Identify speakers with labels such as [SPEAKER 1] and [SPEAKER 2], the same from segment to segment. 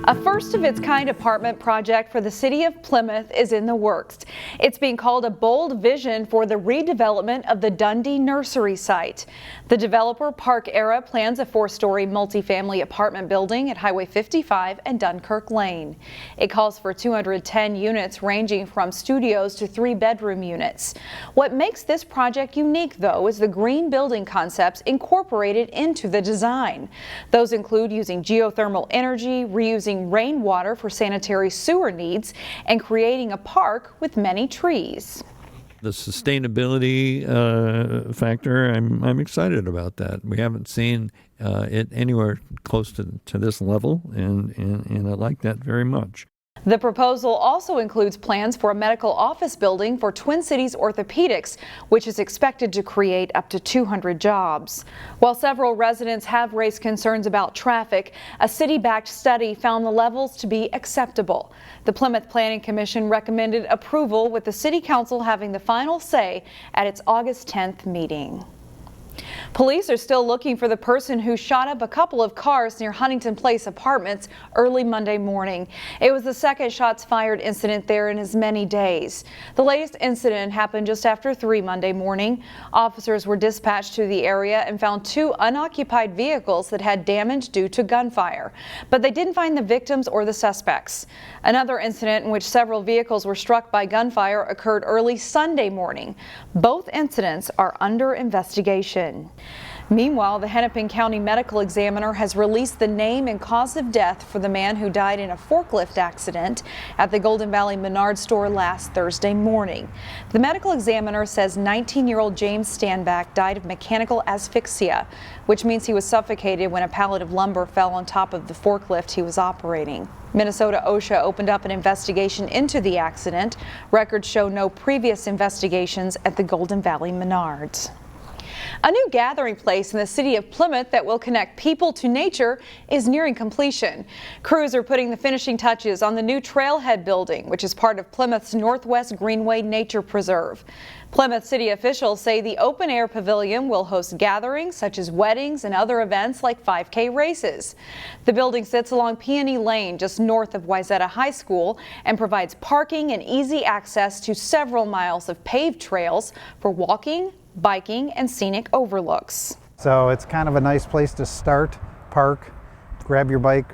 [SPEAKER 1] A first-of-its-kind apartment project for the city of Plymouth is in the works. It's being called a bold vision for the redevelopment of the Dundee Nursery site. The developer, Park Era, plans a 4-story multifamily apartment building at Highway 55 and Dunkirk Lane. It calls for 210 units ranging from studios to 3-bedroom units. What makes this project unique, though, is the green building concepts incorporated into the design. Those include using geothermal energy, reusing rainwater for sanitary sewer needs, and creating a park with many trees.
[SPEAKER 2] The sustainability factor, I'm excited about that. We haven't seen it anywhere close to this level, and I like that very much.
[SPEAKER 1] The proposal also includes plans for a medical office building for Twin Cities Orthopedics, which is expected to create up to 200 jobs. While several residents have raised concerns about traffic, a city-backed study found the levels to be acceptable. The Plymouth Planning Commission recommended approval, with the City Council having the final say at its August 10th meeting. Police are still looking for the person who shot up a couple of cars near Huntington Place Apartments early Monday morning. It was the second shots fired incident there in as many days. The latest incident happened just after 3 Monday morning. Officers were dispatched to the area and found 2 unoccupied vehicles that had damage due to gunfire, but they didn't find the victims or the suspects. Another incident in which several vehicles were struck by gunfire occurred early Sunday morning. Both incidents are under investigation. Meanwhile, the Hennepin County Medical Examiner has released the name and cause of death for the man who died in a forklift accident at the Golden Valley Menards store last Thursday morning. The medical examiner says 19-year-old James Standback died of mechanical asphyxia, which means he was suffocated when a pallet of lumber fell on top of the forklift he was operating. Minnesota OSHA opened up an investigation into the accident. Records show no previous investigations at the Golden Valley Menards. A new gathering place in the city of Plymouth that will connect people to nature is nearing completion. Crews are putting the finishing touches on the new Trailhead building, which is part of Plymouth's Northwest Greenway Nature Preserve. Plymouth city officials say the open-air pavilion will host gatherings such as weddings and other events like 5K races. The building sits along Peony Lane, just north of Wayzata High School, and provides parking and easy access to several miles of paved trails for walking, biking, and scenic overlooks.
[SPEAKER 3] So it's kind of a nice place to start, park, grab your bike,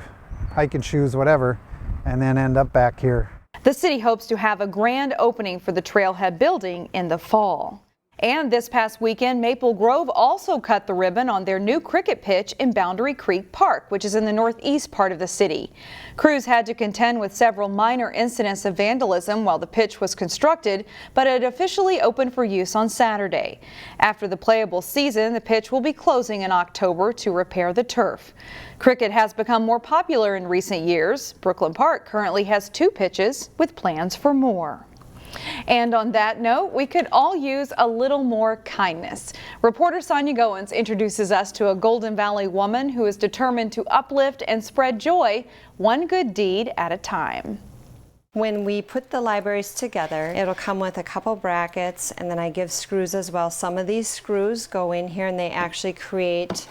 [SPEAKER 3] hiking shoes, whatever, and then end up back here.
[SPEAKER 1] The city hopes to have a grand opening for the Trailhead building in the fall. And this past weekend, Maple Grove also cut the ribbon on their new cricket pitch in Boundary Creek Park, which is in the northeast part of the city. Crews had to contend with several minor incidents of vandalism while the pitch was constructed, but it officially opened for use on Saturday. After the playable season, the pitch will be closing in October to repair the turf. Cricket has become more popular in recent years. Brooklyn Park currently has 2 pitches with plans for more. And on that note, we could all use a little more kindness. Reporter Sonia Goins introduces us to a Golden Valley woman who is determined to uplift and spread joy, one good deed at a time.
[SPEAKER 4] When we put the libraries together, it'll come with a couple brackets, and then I give screws as well. Some of these screws go in here and they actually create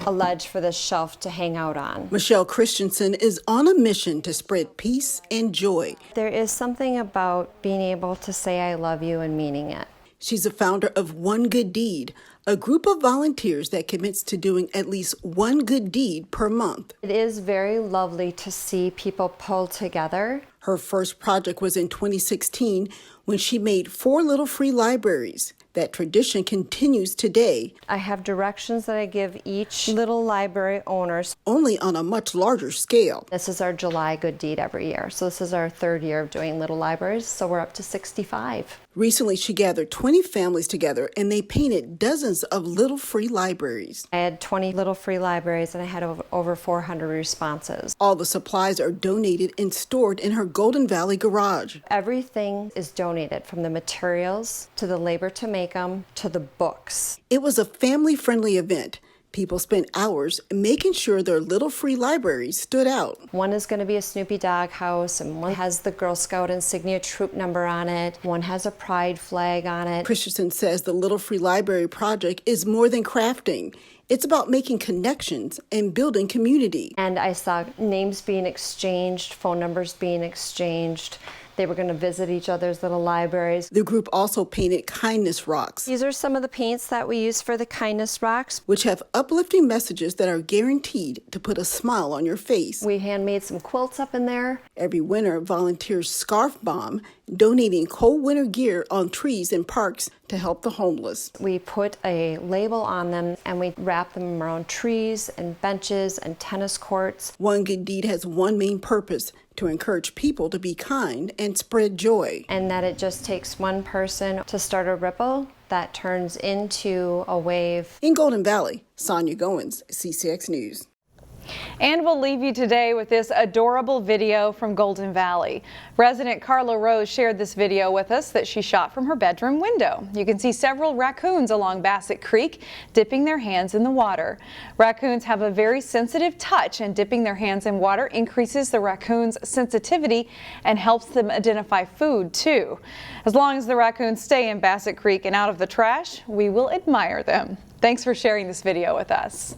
[SPEAKER 4] a ledge for the shelf to hang out on.
[SPEAKER 5] CHRISTENSEN is on a mission to spread peace and joy.
[SPEAKER 4] There is something about being able to say I love you and meaning it.
[SPEAKER 5] She's a founder of One Good Deed, a group of volunteers that commits to doing at least one good deed per month.
[SPEAKER 4] It is very lovely to see people pull together.
[SPEAKER 5] Her first project was in 2016 when she made 4 little free libraries. That tradition continues today.
[SPEAKER 4] I have directions that I give each little library owners.
[SPEAKER 5] Only on a much larger scale.
[SPEAKER 4] This is our July good deed every year. So this is our 3rd year of doing little libraries. So we're up to 65.
[SPEAKER 5] Recently, she gathered 20 families together and they painted dozens of little free libraries.
[SPEAKER 4] I had 20 little free libraries and I had over 400 responses.
[SPEAKER 5] All the supplies are donated and stored in her Golden Valley garage.
[SPEAKER 4] Everything is donated, from the materials to the labor to make them to the books.
[SPEAKER 5] It was a family-friendly event. People spent hours making sure their little free libraries stood out.
[SPEAKER 4] One is going to be a Snoopy dog house, and one has the Girl Scout insignia troop number on it. One has a pride flag on it.
[SPEAKER 5] Christensen says the Little Free Library project is more than crafting. It's about making connections and building community.
[SPEAKER 4] And I saw names being exchanged, phone numbers being exchanged. They were going to visit each other's little libraries.
[SPEAKER 5] The group also painted kindness rocks.
[SPEAKER 4] These are some of the paints that we use for the kindness rocks,
[SPEAKER 5] which have uplifting messages that are guaranteed to put a smile on your face.
[SPEAKER 4] We handmade some quilts up in there.
[SPEAKER 5] Every winter, volunteers scarf bomb, donating cold winter gear on trees in parks to help the homeless.
[SPEAKER 4] We put a label on them and we wrap them around trees and benches and tennis courts.
[SPEAKER 5] One good deed has one main purpose: to encourage people to be kind and spread joy.
[SPEAKER 4] And that it just takes one person to start a ripple that turns into a wave.
[SPEAKER 5] In Golden Valley, Sonia Goins, CCX News.
[SPEAKER 1] And we'll leave you today with this adorable video from Golden Valley. Resident Carla Rose shared this video with us that she shot from her bedroom window. You can see several raccoons along Bassett Creek dipping their hands in the water. Raccoons have a very sensitive touch, and dipping their hands in water increases the raccoons' sensitivity and helps them identify food too. As long as the raccoons stay in Bassett Creek and out of the trash, we will admire them. Thanks for sharing this video with us.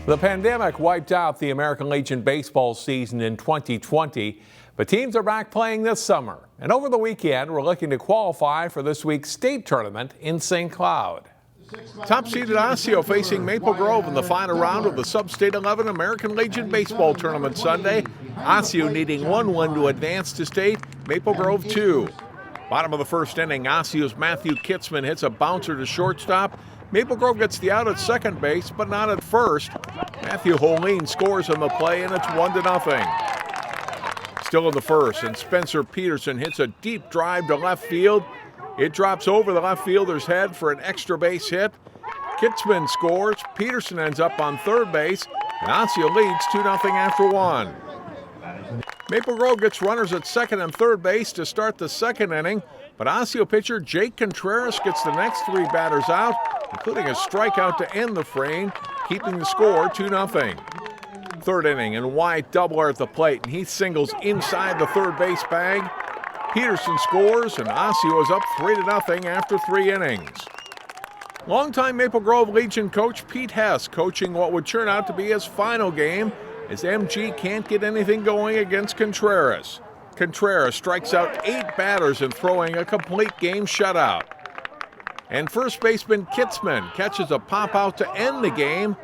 [SPEAKER 6] The pandemic wiped out the American Legion baseball season in 2020, but teams are back playing this summer. And over the weekend, we're looking to qualify for this week's state tournament in St. Cloud. Top-seeded Osseo facing Maple Grove in the final round of the Sub-State 11 American Legion baseball tournament Sunday. Osseo needing 1 win to advance to state, Maple Grove 2. Bottom of the first inning, Osseo's Matthew Kitzman hits a bouncer to shortstop. Maple Grove gets the out at second base, but not at first. Matthew Holeen scores on the play, and it's 1-0. Still in the first, and Spencer Peterson hits a deep drive to left field. It drops over the left fielder's head for an extra base hit. Kitzman scores. Peterson ends up on third base, and Osseo leads 2-0 after 1. Maple Grove gets runners at second and third base to start the second inning, but Osseo pitcher Jake Contreras gets the next 3 batters out, including a strikeout to end the frame, keeping the score 2-0. Third inning, and Wyatt doubler at the plate, and he singles inside the third base bag. Peterson scores, and Osseo is up 3-0 after 3 innings. Longtime Maple Grove Legion coach Pete Hess coaching what would turn out to be his final game, as MG can't get anything going against Contreras. Contreras strikes out 8 batters in throwing a complete game shutout. And first baseman Kitzman catches a pop-out to end the game.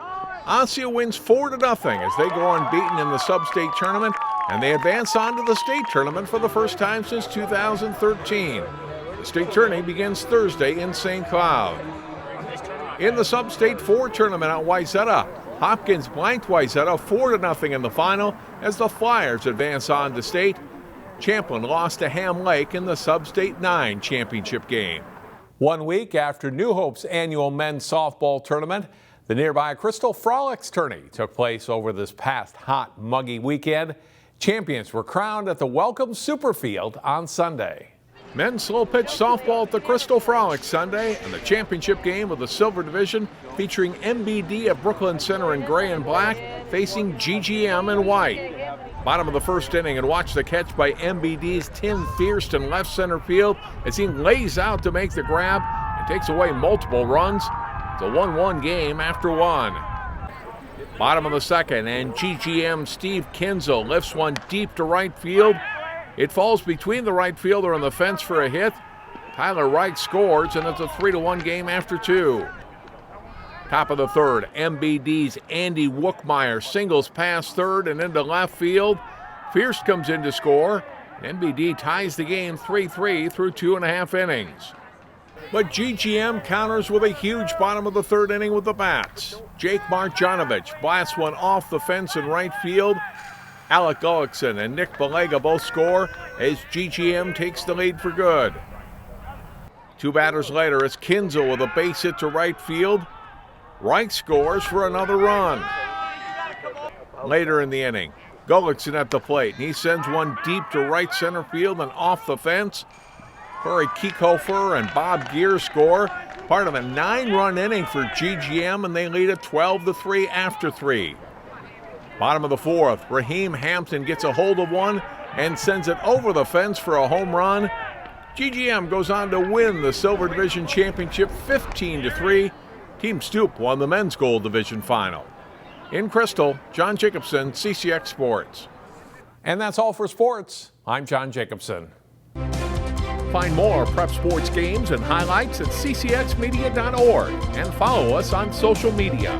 [SPEAKER 6] Osseo wins 4-0 as they go unbeaten in the sub-state tournament, and they advance on to the state tournament for the first time since 2013. The state tourney begins Thursday in St. Cloud. In the sub-state 4 tournament at Wayzata, Hopkins blanked Wayzata 4-0 in the final as the Flyers advance on to state. Champlin lost to Ham Lake in the sub-state 9 championship game. 1 week after New Hope's annual men's softball tournament, the nearby Crystal Frolics tourney took place over this past hot, muggy weekend. Champions were crowned at the Welcome Superfield on Sunday. Men's slow pitch softball at the Crystal Frolics Sunday, and the championship game of the Silver Division featuring MBD of Brooklyn Center in gray and black facing GGM in white. Bottom of the first inning, and watch the catch by MBD's Tim Fierst in left center field as he lays out to make the grab and takes away multiple runs. It's a 1-1 game after 1. Bottom of the second, and GGM Steve Kinzel lifts one deep to right field. It falls between the right fielder and the fence for a hit. Tyler Wright scores, and it's a 3-1 game after 2. Top of the third, MBD's Andy Wookmeyer singles past third and into left field. Fierce comes in to score. NBD ties the game 3-3 through 2.5 innings. But GGM counters with a huge bottom of the third inning with the bats. Jake Marjanovic blasts one off the fence in right field. Alec Gullickson and Nick Balega both score as GGM takes the lead for good. 2 batters later, it's Kinzel with a base hit to right field. Reich scores for another run. Later in the inning, Gullickson at the plate, and he sends one deep to right center field and off the fence. Corey Kiekofer and Bob Gear score, part of a 9-run inning for GGM, and they lead at 12-3 after 3. Bottom of the 4th, Raheem Hampton gets a hold of one and sends it over the fence for a home run. GGM goes on to win the Silver Division Championship 15-3. Team Stoop won the Men's Gold Division Final. In Crystal, John Jacobson, CCX Sports. And that's all for sports. I'm John Jacobson. Find more prep sports games and highlights at ccxmedia.org and follow us on social media.